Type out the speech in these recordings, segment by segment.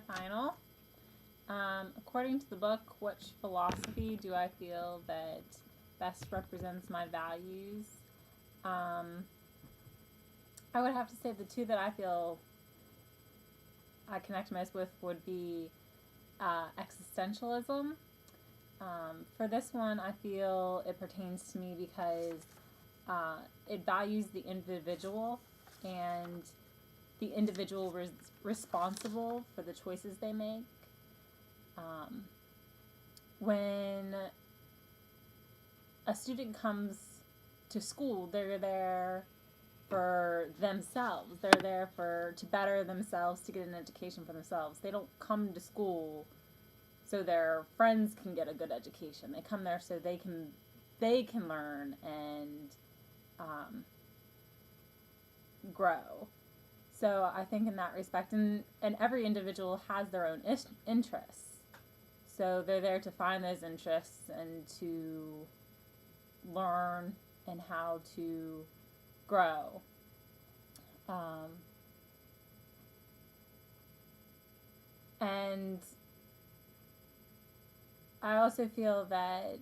my final. According to the book, which philosophy do I feel that best represents my values? Um, I would have to say the two that I feel I connect most with would be existentialism. For this one, I feel it pertains to me because it values the individual and the individual responsible for the choices they make. Um, when a student comes to school, they're there for themselves. They're there to better themselves, to get an education for themselves. They don't come to school so their friends can get a good education. They come there so they can learn and grow. So I think in that respect, and every individual has their own interests. So they're there to find those interests and to learn and how to grow. And I also feel that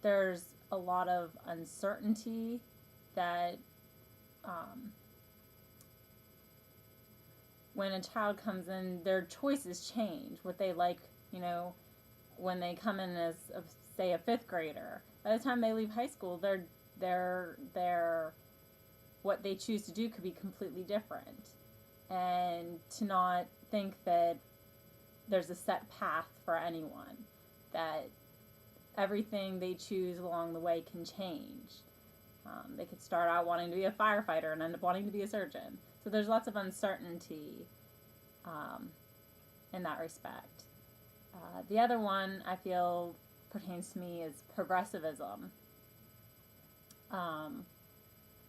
there's a lot of uncertainty that when a child comes in, their choices change. What they like, when they come in as, say, a fifth grader, by the time they leave high school, their what they choose to do could be completely different. And to not think that there's a set path for anyone, that everything they choose along the way can change. They could start out wanting to be a firefighter and end up wanting to be a surgeon. So there's lots of uncertainty in that respect. The other one I feel pertains to me is progressivism.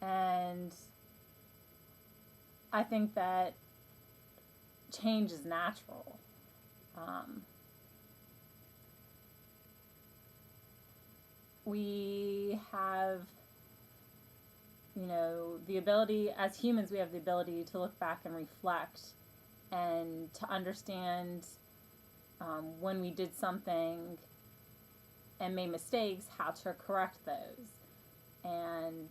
And I think that change is natural. We have, the ability, as humans, we have the ability to look back and reflect and to understand when we did something and made mistakes, how to correct those. And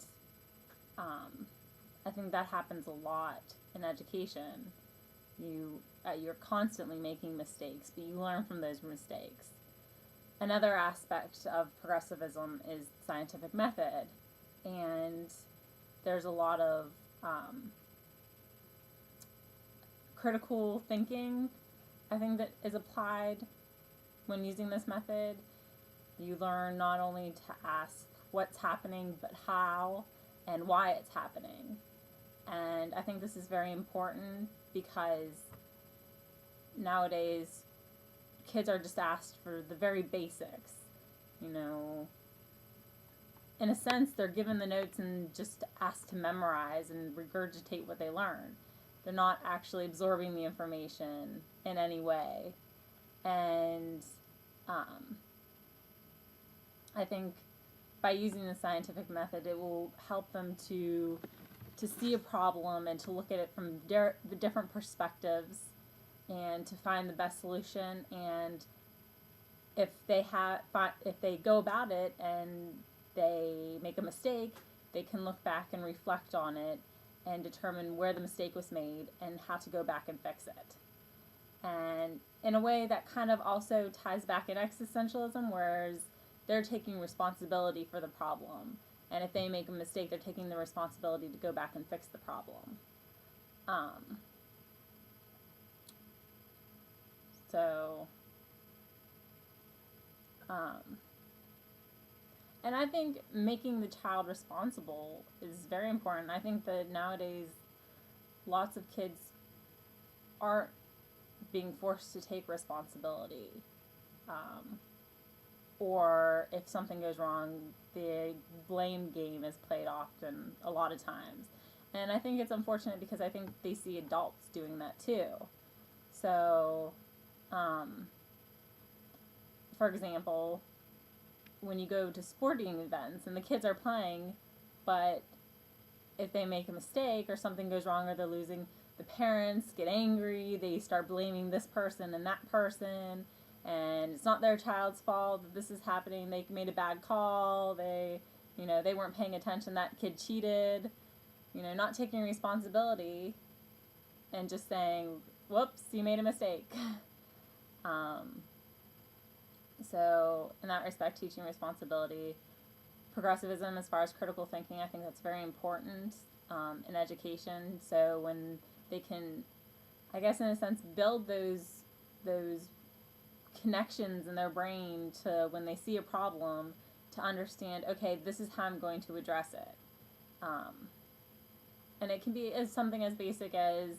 I think that happens a lot in education. You're constantly making mistakes, but you learn from those mistakes. Another aspect of progressivism is scientific method, and there's a lot of critical thinking, I think, that is applied when using this method. You learn not only to ask what's happening, but how and why it's happening. And I think this is very important because nowadays kids are just asked for the very basics. In a sense, they're given the notes and just asked to memorize and regurgitate what they learn. They're not actually absorbing the information in any way. And I think by using the scientific method, it will help them to see a problem and to look at it from the different perspectives and to find the best solution. And if they go about it and they make a mistake, they can look back and reflect on it and determine where the mistake was made and how to go back and fix it. And in a way, that kind of also ties back in existentialism, whereas they're taking responsibility for the problem. And if they make a mistake, they're taking the responsibility to go back and fix the problem. And I think making the child responsible is very important. I think that nowadays lots of kids aren't being forced to take responsibility. Or if something goes wrong, the blame game is played often, a lot of times. And I think it's unfortunate because I think they see adults doing that too. So, for example, when you go to sporting events and the kids are playing, but if they make a mistake or something goes wrong or they're losing, the parents get angry, they start blaming this person and that person, and it's not their child's fault that this is happening. They made a bad call. They weren't paying attention. That kid cheated. Not taking responsibility and just saying, whoops, you made a mistake. So in that respect, teaching responsibility, progressivism as far as critical thinking, I think that's very important in education. So when they can, I guess in a sense, build those connections in their brain to when they see a problem, to understand, okay, this is how I'm going to address it. And it can be as something as basic as,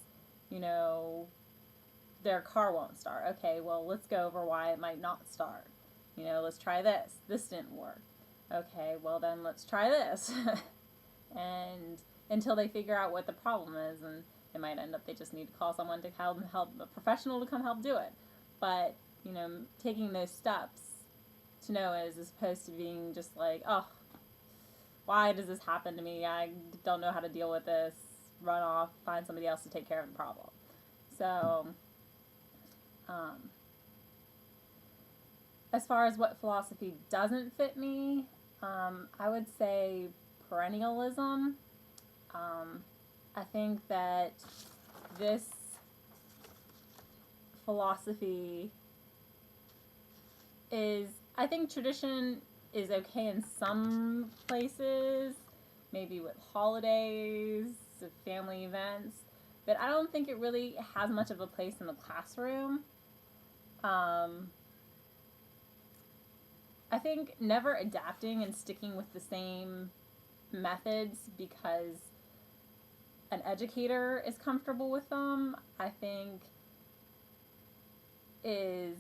their car won't start. Okay, well, let's go over why it might not start. Let's try this. This didn't work. Okay, well then let's try this. And until they figure out what the problem is, and it might end up they just need to call someone to help a professional to come help do it. But, taking those steps to know as opposed to being just like, oh, why does this happen to me? I don't know how to deal with this. Run off, find somebody else to take care of the problem. So, as far as what philosophy doesn't fit me, I would say perennialism. I think that this philosophy I think tradition is okay in some places, maybe with holidays, with family events, but I don't think it really has much of a place in the classroom. I think never adapting and sticking with the same methods because an educator is comfortable with them, I think is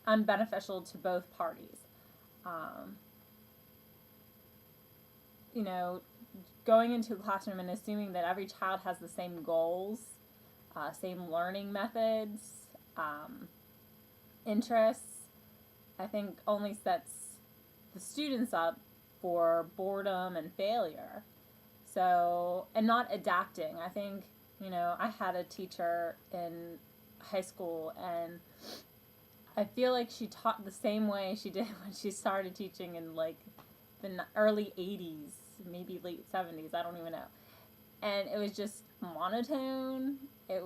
unbeneficial to both parties. Going into a classroom and assuming that every child has the same goals, same learning methods, interests, I think only sets the students up for boredom and failure. So, and not adapting. I think, I had a teacher in high school, and I feel like she taught the same way she did when she started teaching in like the early 80s, maybe late 70s, I don't even know. And it was just monotone. It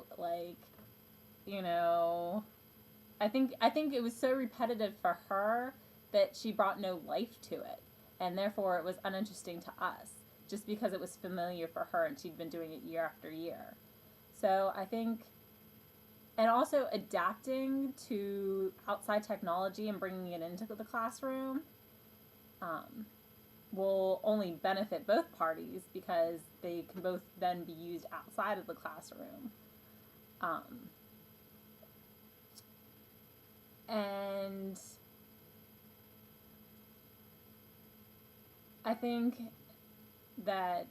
I think it was so repetitive for her that she brought no life to it, and therefore it was uninteresting to us just because it was familiar for her and she'd been doing it year after year. So I think, and also adapting to outside technology and bringing it into the classroom will only benefit both parties because they can both then be used outside of the classroom. And I think that,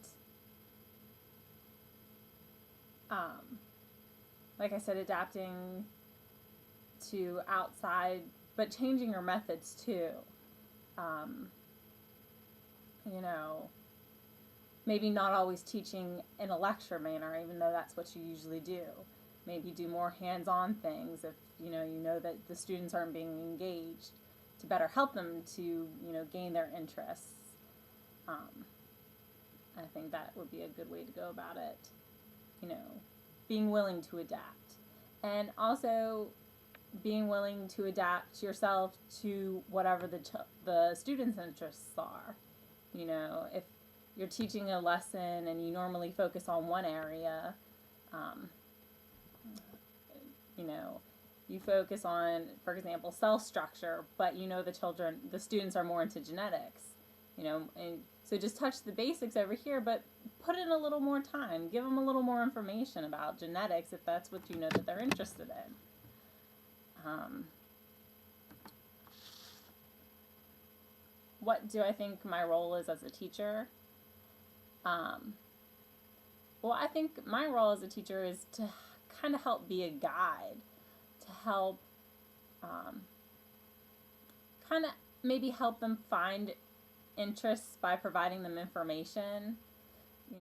like I said, adapting to outside, but changing your methods too. Maybe not always teaching in a lecture manner, even though that's what you usually do. Maybe do more hands-on things if you know that the students aren't being engaged, to better help them to gain their interests. I think that would be a good way to go about it. Being willing to adapt, and also being willing to adapt yourself to whatever the students' interests are. If you're teaching a lesson and you normally focus on one area, you focus on, for example, cell structure, but the students are more into genetics, and so just touch the basics over here, but put in a little more time, give them a little more information about genetics if that's what that they're interested in. What do I think my role is as a teacher? Well, I think my role as a teacher is to kind of help be a guide, to help kind of maybe help them find interests by providing them information